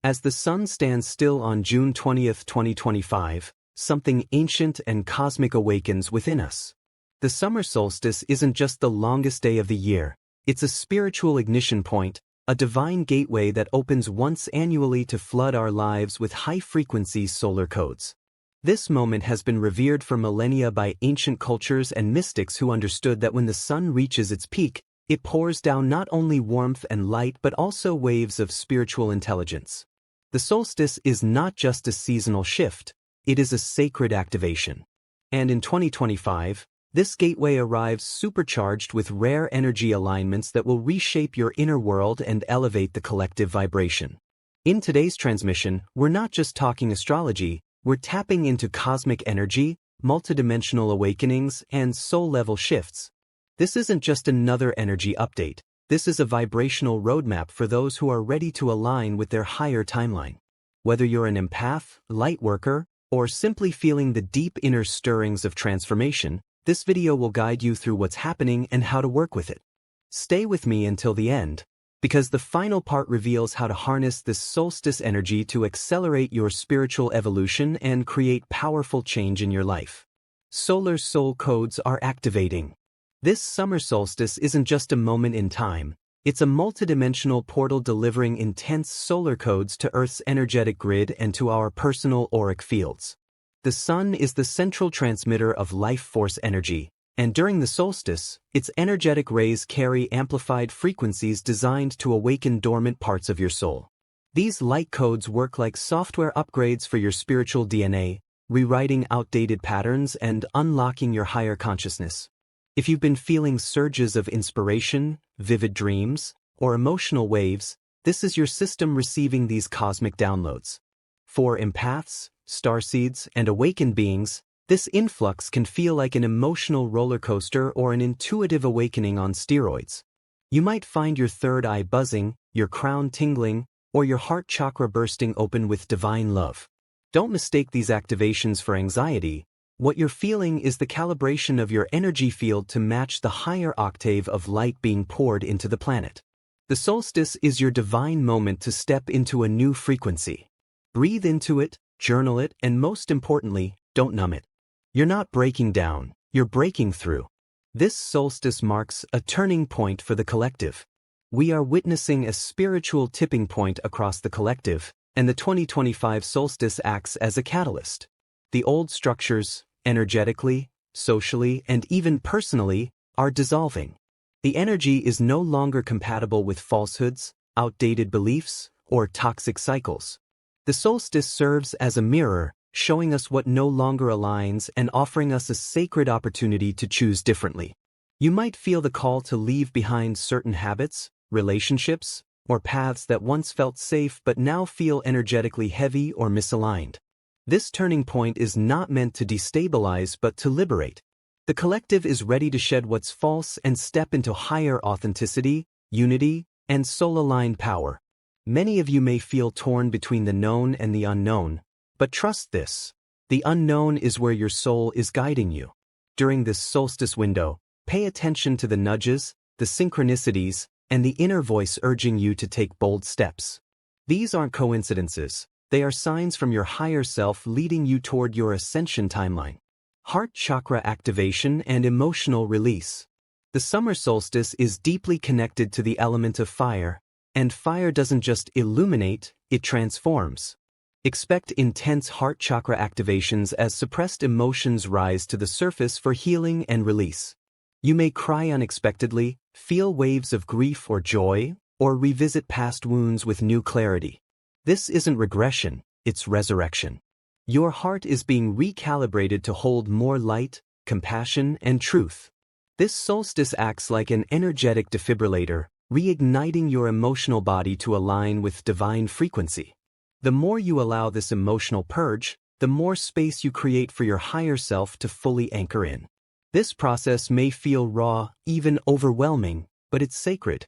As the sun stands still on June 20th, 2025, something ancient and cosmic awakens within us. The summer solstice isn't just the longest day of the year, it's a spiritual ignition point, a divine gateway that opens once annually to flood our lives with high-frequency solar codes. This moment has been revered for millennia by ancient cultures and mystics who understood that when the sun reaches its peak, it pours down not only warmth and light but also waves of spiritual intelligence. The solstice is not just a seasonal shift, it is a sacred activation. And in 2025, this gateway arrives supercharged with rare energy alignments that will reshape your inner world and elevate the collective vibration. In today's transmission, we're not just talking astrology, we're tapping into cosmic energy, multidimensional awakenings, and soul-level shifts. This isn't just another energy update. This is a vibrational roadmap for those who are ready to align with their higher timeline. Whether you're an empath, light worker, or simply feeling the deep inner stirrings of transformation, this video will guide you through what's happening and how to work with it. Stay with me until the end, because the final part reveals how to harness this solstice energy to accelerate your spiritual evolution and create powerful change in your life. Solar soul codes are activating. This summer solstice isn't just a moment in time, it's a multidimensional portal delivering intense solar codes to Earth's energetic grid and to our personal auric fields. The sun is the central transmitter of life force energy, and during the solstice, its energetic rays carry amplified frequencies designed to awaken dormant parts of your soul. These light codes work like software upgrades for your spiritual DNA, rewriting outdated patterns and unlocking your higher consciousness. If you've been feeling surges of inspiration, vivid dreams, or emotional waves, this is your system receiving these cosmic downloads. For empaths, starseeds, and awakened beings, this influx can feel like an emotional roller coaster or an intuitive awakening on steroids. You might find your third eye buzzing, your crown tingling, or your heart chakra bursting open with divine love. Don't mistake these activations for anxiety. What you're feeling is the calibration of your energy field to match the higher octave of light being poured into the planet. The solstice is your divine moment to step into a new frequency. Breathe into it, journal it, and most importantly, don't numb it. You're not breaking down, you're breaking through. This solstice marks a turning point for the collective. We are witnessing a spiritual tipping point across the collective, and the 2025 solstice acts as a catalyst. The old structures, energetically, socially, and even personally, are dissolving. The energy is no longer compatible with falsehoods, outdated beliefs, or toxic cycles. The solstice serves as a mirror, showing us what no longer aligns and offering us a sacred opportunity to choose differently. You might feel the call to leave behind certain habits, relationships, or paths that once felt safe but now feel energetically heavy or misaligned. This turning point is not meant to destabilize but to liberate. The collective is ready to shed what's false and step into higher authenticity, unity, and soul-aligned power. Many of you may feel torn between the known and the unknown, but trust this: the unknown is where your soul is guiding you. During this solstice window, pay attention to the nudges, the synchronicities, and the inner voice urging you to take bold steps. These aren't coincidences. They are signs from your higher self leading you toward your ascension timeline. Heart chakra activation and emotional release. The summer solstice is deeply connected to the element of fire, and fire doesn't just illuminate, it transforms. Expect intense heart chakra activations as suppressed emotions rise to the surface for healing and release. You may cry unexpectedly, feel waves of grief or joy, or revisit past wounds with new clarity. This isn't regression, it's resurrection. Your heart is being recalibrated to hold more light, compassion, and truth. This solstice acts like an energetic defibrillator, reigniting your emotional body to align with divine frequency. The more you allow this emotional purge, the more space you create for your higher self to fully anchor in. This process may feel raw, even overwhelming, but it's sacred.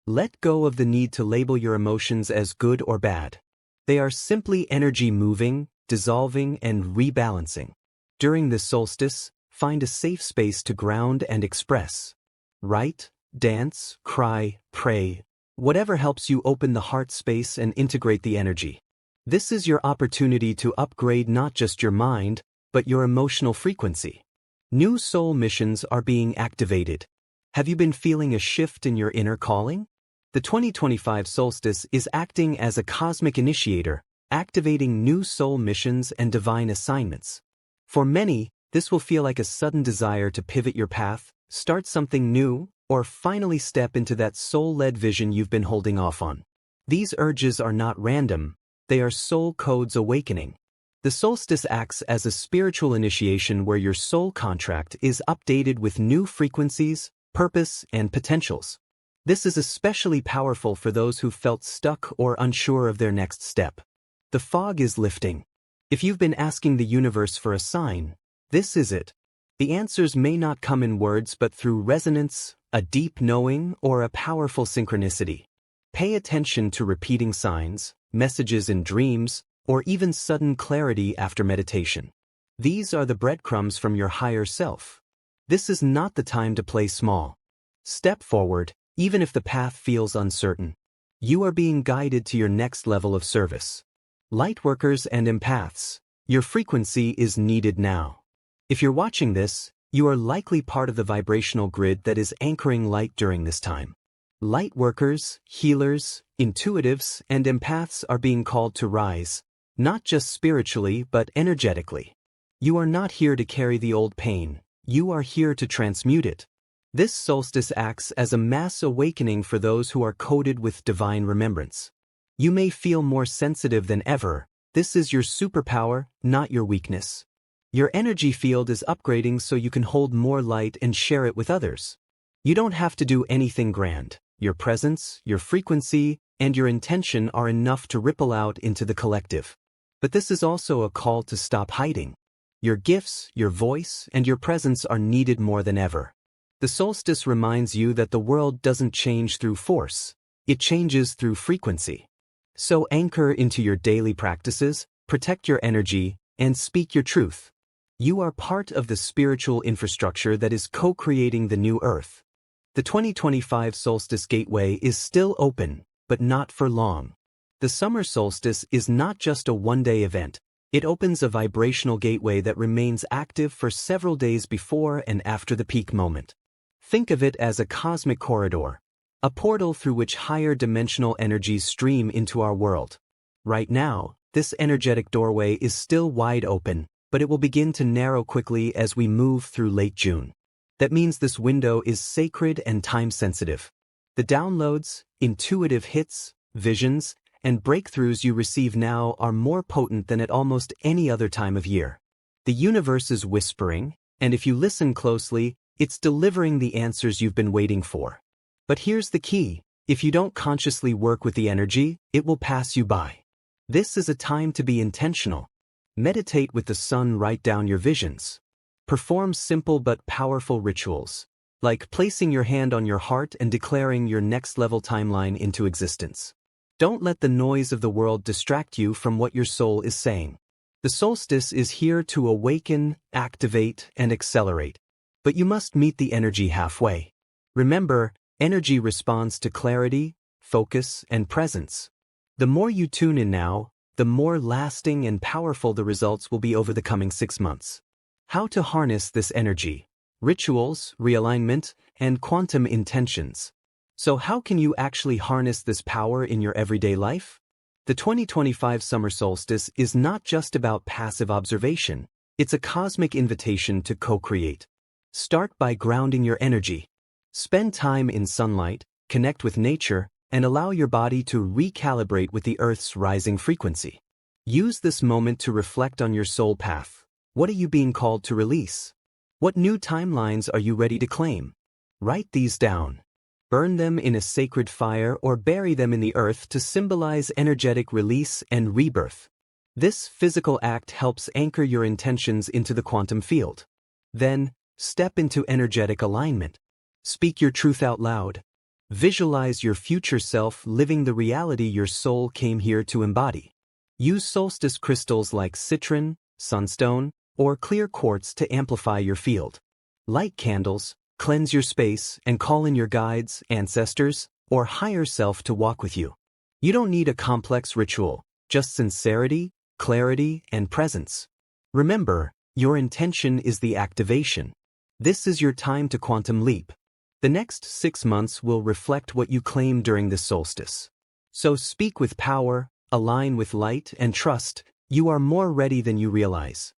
Let go of the need to label your emotions as good or bad. They are simply energy moving, dissolving, and rebalancing. During this solstice, find a safe space to ground and express. Write, dance, cry, pray, whatever helps you open the heart space and integrate the energy. This is your opportunity to upgrade not just your mind, but your emotional frequency. New soul missions are being activated. Have you been feeling a shift in your inner calling? The 2025 solstice is acting as a cosmic initiator, activating new soul missions and divine assignments. For many, this will feel like a sudden desire to pivot your path, start something new, or finally step into that soul-led vision you've been holding off on. These urges are not random, they are soul codes awakening. The solstice acts as a spiritual initiation where your soul contract is updated with new frequencies, purpose, and potentials. This is especially powerful for those who felt stuck or unsure of their next step. The fog is lifting. If you've been asking the universe for a sign, this is it. The answers may not come in words but through resonance, a deep knowing, or a powerful synchronicity. Pay attention to repeating signs, messages in dreams, or even sudden clarity after meditation. These are the breadcrumbs from your higher self. This is not the time to play small. Step forward, even if the path feels uncertain. You are being guided to your next level of service. Lightworkers and empaths, your frequency is needed now. If you're watching this, you are likely part of the vibrational grid that is anchoring light during this time. Lightworkers, healers, intuitives, and empaths are being called to rise, not just spiritually but energetically. You are not here to carry the old pain, you are here to transmute it. This solstice acts as a mass awakening for those who are coded with divine remembrance. You may feel more sensitive than ever. This is your superpower, not your weakness. Your energy field is upgrading so you can hold more light and share it with others. You don't have to do anything grand. Your presence, your frequency, and your intention are enough to ripple out into the collective. But this is also a call to stop hiding. Your gifts, your voice, and your presence are needed more than ever. The solstice reminds you that the world doesn't change through force, it changes through frequency. So anchor into your daily practices, protect your energy, and speak your truth. You are part of the spiritual infrastructure that is co-creating the new earth. The 2025 Solstice Gateway is still open, but not for long. The summer solstice is not just a one-day event. It opens a vibrational gateway that remains active for several days before and after the peak moment. Think of it as a cosmic corridor, a portal through which higher dimensional energies stream into our world. Right now, this energetic doorway is still wide open, but it will begin to narrow quickly as we move through late June. That means this window is sacred and time-sensitive. The downloads, intuitive hits, visions, and breakthroughs you receive now are more potent than at almost any other time of year. The universe is whispering, and if you listen closely, it's delivering the answers you've been waiting for. But here's the key: if you don't consciously work with the energy, it will pass you by. This is a time to be intentional. Meditate with the sun, write down your visions. Perform simple but powerful rituals, like placing your hand on your heart and declaring your next-level timeline into existence. Don't let the noise of the world distract you from what your soul is saying. The solstice is here to awaken, activate, and accelerate. But you must meet the energy halfway. Remember, energy responds to clarity, focus, and presence. The more you tune in now, the more lasting and powerful the results will be over the coming 6 months. How to harness this energy: rituals, realignment, and quantum intentions. So how can you actually harness this power in your everyday life? The 2025 summer solstice is not just about passive observation, it's a cosmic invitation to co-create. Start by grounding your energy. Spend time in sunlight, connect with nature, and allow your body to recalibrate with the Earth's rising frequency. Use this moment to reflect on your soul path. What are you being called to release? What new timelines are you ready to claim? Write these down. Burn them in a sacred fire or bury them in the earth to symbolize energetic release and rebirth. This physical act helps anchor your intentions into the quantum field. Then, step into energetic alignment. Speak your truth out loud. Visualize your future self living the reality your soul came here to embody. Use solstice crystals like citron, sunstone, or clear quartz to amplify your field. Light candles, cleanse your space, and call in your guides, ancestors, or higher self to walk with you. You don't need a complex ritual. just sincerity, clarity, and presence. Remember, your intention is the activation. This is your time to quantum leap. The next 6 months will reflect what you claim during this solstice. So speak with power, align with light, and trust, you are more ready than you realize.